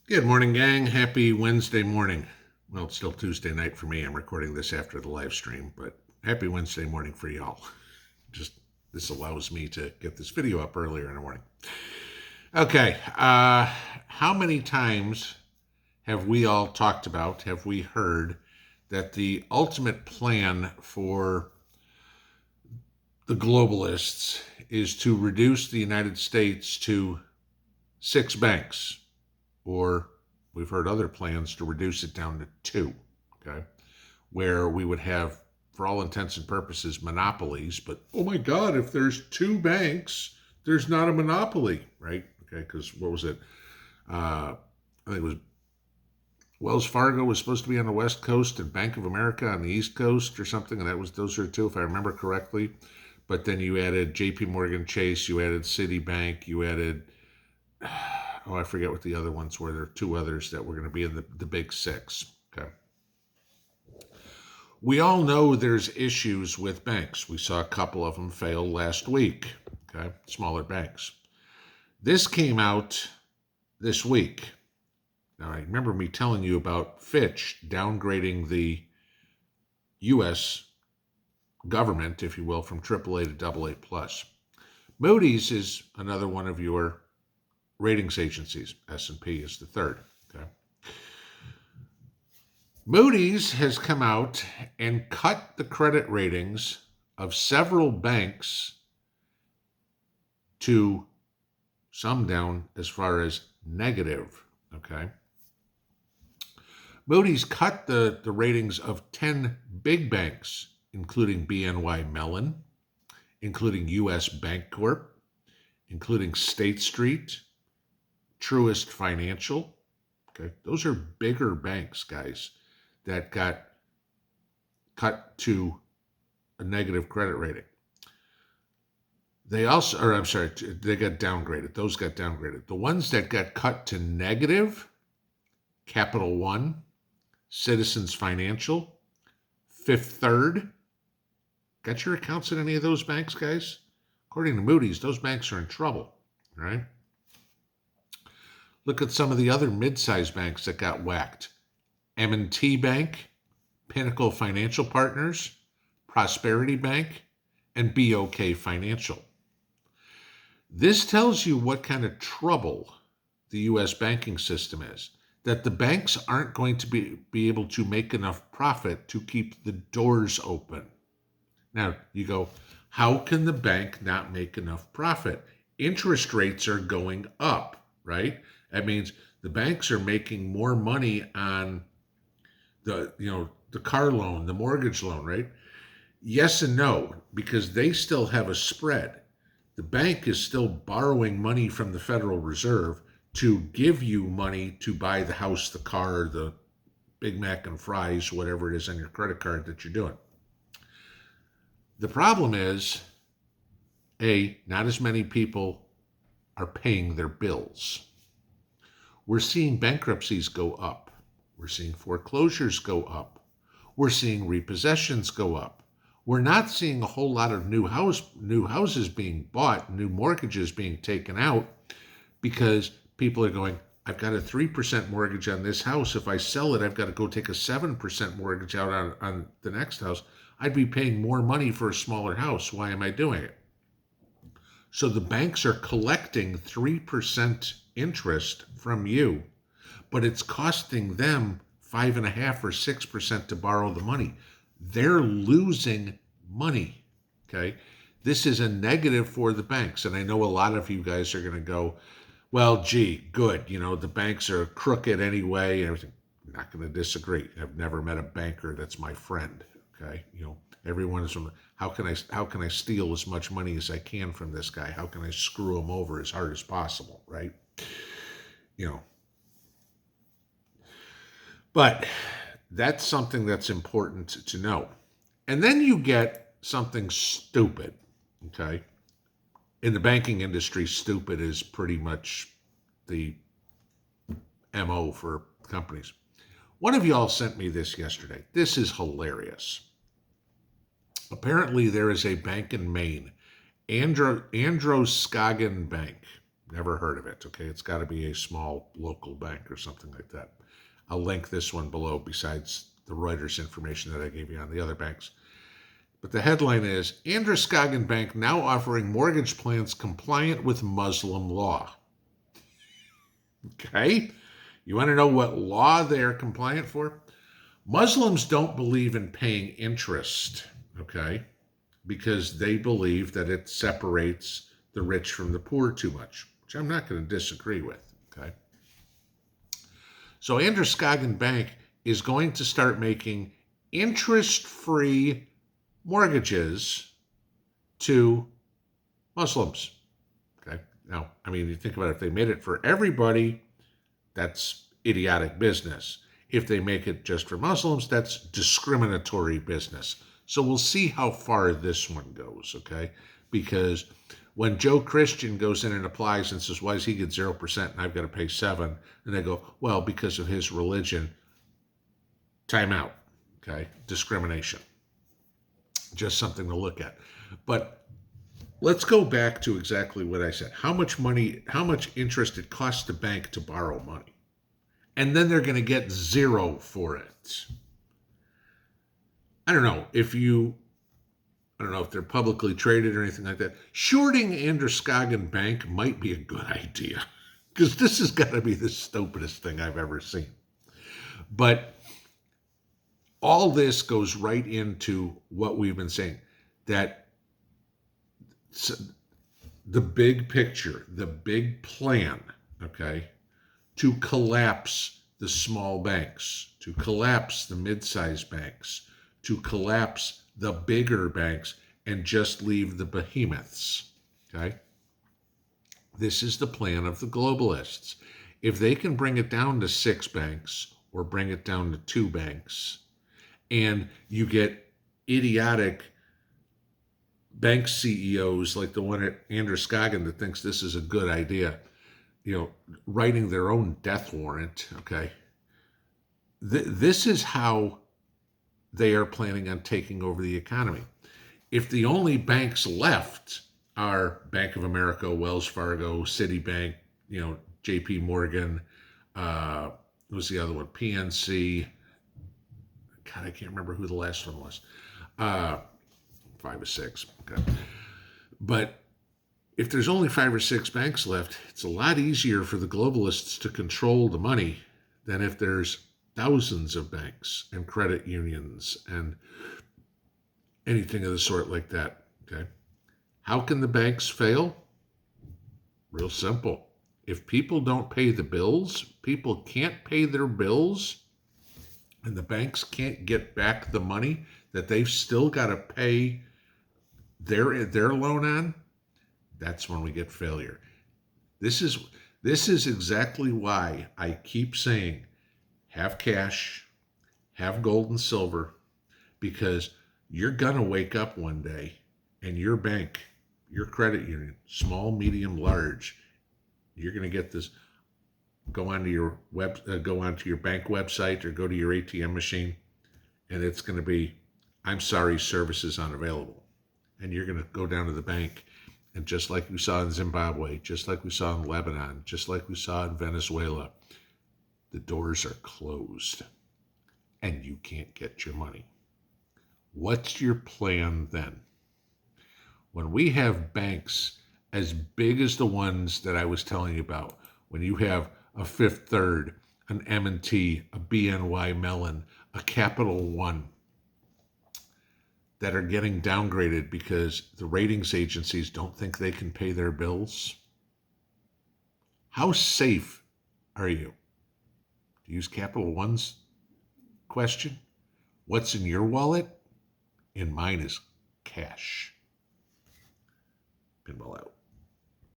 Good morning, gang. Happy Wednesday morning. Well, it's still Tuesday night for me. I'm recording this after the live stream, but happy Wednesday morning for y'all. Just this allows me to get this video up earlier in the morning. Okay, how many times have we all talked about, have we heard that the ultimate plan for the globalists is to reduce the United States to 6 banks? Or we've heard other plans to reduce it down to 2, okay, where we would have, for all intents and purposes, monopolies. But oh my God, if there's 2 banks, there's not a monopoly, right? Okay, because what was it? I think it was Wells Fargo was supposed to be on the West Coast and Bank of America on the East Coast or something, and those are 2, if I remember correctly. But then you added J.P. Morgan Chase, you added Citibank, you added I forget what the other ones were. There are 2 others that were going to be in the big 6. Okay. We all know there's issues with banks. We saw a couple of them fail last week. Okay. Smaller banks. This came out this week. Now, I remember me telling you about Fitch downgrading the U.S. government, if you will, from AAA to AA+. Moody's is another one of your ratings agencies. S&P is the third. Okay. Moody's has come out and cut the credit ratings of several banks to some down as far as negative. Okay. Moody's cut the ratings of 10 big banks, including BNY Mellon, including US Bank Corp, including State Street, Truist Financial. Okay, those are bigger banks, guys, that got cut to a negative credit rating. They got downgraded. Those got downgraded. The ones that got cut to negative, Capital One, Citizens Financial, Fifth Third. Got your accounts in any of those banks, guys? According to Moody's, those banks are in trouble, right? Look at some of the other mid-sized banks that got whacked. M&T Bank, Pinnacle Financial Partners, Prosperity Bank, and BOK Financial. This tells you what kind of trouble the U.S. banking system is, that the banks aren't going to be able to make enough profit to keep the doors open. Now, you go, how can the bank not make enough profit? Interest rates are going up, right? That means the banks are making more money on the car loan, the mortgage loan, right? Yes and no, because they still have a spread. The bank is still borrowing money from the Federal Reserve to give you money to buy the house, the car, the Big Mac and fries, whatever it is on your credit card that you're doing. The problem is, not as many people are paying their bills. We're seeing bankruptcies go up. We're seeing foreclosures go up. We're seeing repossessions go up. We're not seeing a whole lot of new houses being bought, new mortgages being taken out, because people are going, I've got a 3% mortgage on this house. If I sell it, I've got to go take a 7% mortgage out on the next house. I'd be paying more money for a smaller house. Why am I doing it? So the banks are collecting 3% interest from you, but it's costing them 5.5% or 6% to borrow the money. They're losing money. Okay. This is a negative for the banks. And I know a lot of you guys are going to go, well, gee, good. The banks are crooked anyway. I'm not going to disagree. I've never met a banker that's my friend. Okay. Everyone is from, how can I steal as much money as I can from this guy? How can I screw him over as hard as possible? Right. But that's something that's important to know. And then you get something stupid, okay? In the banking industry, stupid is pretty much the MO for companies. One of y'all sent me this yesterday. This is hilarious. Apparently, there is a bank in Maine, Androscoggin Bank. Never heard of it. Okay, it's got to be a small local bank or something like that. I'll link this one below besides the Reuters information that I gave you on the other banks. But the headline is Androscoggin Bank now offering mortgage plans compliant with Muslim law. Okay, you want to know what law they're compliant for? Muslims don't believe in paying interest, okay, because they believe that it separates the rich from the poor too much, which I'm not going to disagree with, okay? So Androscoggin Bank is going to start making interest-free mortgages to Muslims, okay? Now, I mean, you think about it, if they made it for everybody, that's idiotic business. If they make it just for Muslims, that's discriminatory business. So we'll see how far this one goes, okay? Because when Joe Christian goes in and applies and says, why does he get 0% and I've got to pay 7%? And they go, well, because of his religion. Time out, okay? Discrimination. Just something to look at. But let's go back to exactly what I said. How much interest it costs the bank to borrow money. And then they're going to get 0 for it. I don't know if they're publicly traded or anything like that. Shorting Androscoggin Bank might be a good idea because this has got to be the stupidest thing I've ever seen. But all this goes right into what we've been saying, that the big picture, the big plan, okay, to collapse the small banks, to collapse the mid-sized banks, to collapse the bigger banks and just leave the behemoths, okay? This is the plan of the globalists. If they can bring it down to 6 banks or bring it down to 2 banks, and you get idiotic bank CEOs like the one at Androscoggin that thinks this is a good idea, writing their own death warrant, okay? This is how they are planning on taking over the economy. If the only banks left are Bank of America, Wells Fargo, Citibank, JP Morgan, what was the other one? PNC. God, I can't remember who the last one was. 5 or 6. Okay. But if there's only 5 or 6 banks left, it's a lot easier for the globalists to control the money than if there's thousands of banks and credit unions and anything of the sort like that, okay? How can the banks fail? Real simple. If people don't pay the bills, people can't pay their bills, and the banks can't get back the money that they've still got to pay their loan on, that's when we get failure. This is exactly why I keep saying have cash, have gold and silver, because you're going to wake up one day and your bank, your credit union, small, medium, large, you're going to get this, go onto your bank website or go to your ATM machine, and it's going to be, I'm sorry, services unavailable. And you're going to go down to the bank, and just like we saw in Zimbabwe, just like we saw in Lebanon, just like we saw in Venezuela, the doors are closed and you can't get your money. What's your plan then? When we have banks as big as the ones that I was telling you about, when you have a Fifth Third, an M&T, a BNY Mellon, a Capital One, that are getting downgraded because the ratings agencies don't think they can pay their bills, how safe are you? To use Capital One's question, what's in your wallet? In mine is cash. Pinball out.